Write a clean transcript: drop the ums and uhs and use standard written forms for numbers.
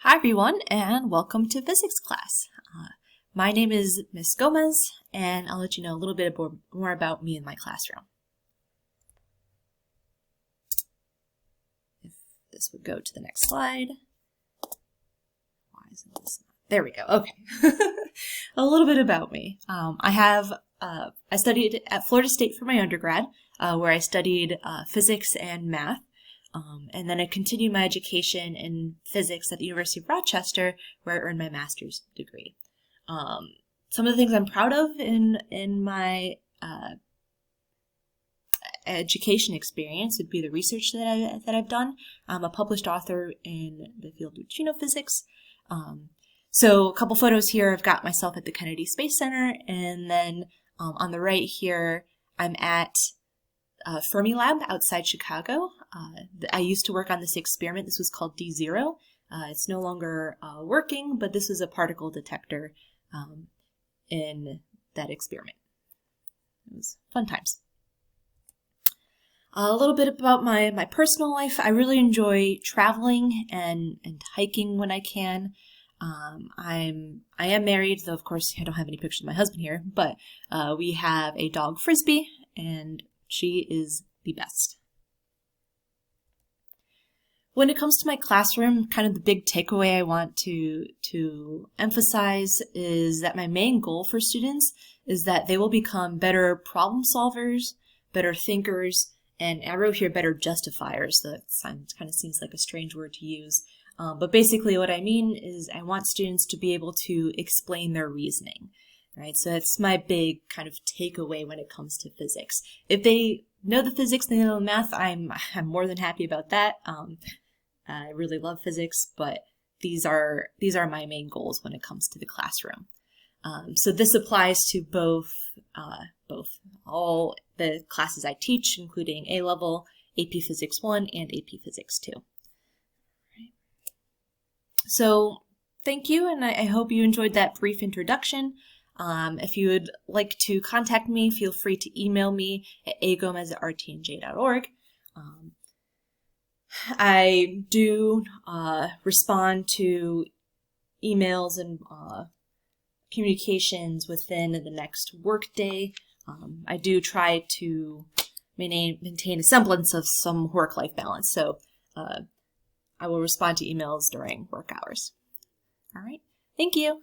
Hi everyone, and welcome to physics class. My name is Miss Gomez, and I'll let you know a little bit more about me in my classroom. If this would go to the next slide. Why isn't this? There we go. Okay. A little bit about me. I studied at Florida State for my undergrad, where I studied physics and math. And then I continued my education in physics at the University of Rochester, where I earned my master's degree. Some of the things I'm proud of in my education experience would be the research that I've done. I'm a published author in the field of physics. So a couple photos here, I've got myself at the Kennedy Space Center, and then on the right here, I'm at Fermilab outside Chicago. I used to work on this experiment. This was called D0. It's no longer working, but this was a particle detector in that experiment. It was fun times. A little bit about my personal life. I really enjoy traveling and hiking when I can. I am married, though of course I don't have any pictures of my husband here, but we have a dog Frisbee, and she is the best. When it comes to my classroom, kind of the big takeaway I want to emphasize is that my main goal for students is that they will become better problem solvers, better thinkers, and I wrote here better justifiers. So that kind of seems like a strange word to use. But basically what I mean is I want students to be able to explain their reasoning. Right, so that's my big kind of takeaway when it comes to physics. If they know the physics, they know the math, I'm more than happy about that. I really love physics, but these are my main goals when it comes to the classroom. So this applies to both all the classes I teach, including A-Level, AP Physics 1, and AP Physics 2. Right. So thank you, and I hope you enjoyed that brief introduction. If you would like to contact me, feel free to email me at agomez@rtnj.org. I do respond to emails and communications within the next workday. I do try to maintain a semblance of some work-life balance, so I will respond to emails during work hours. All right, thank you.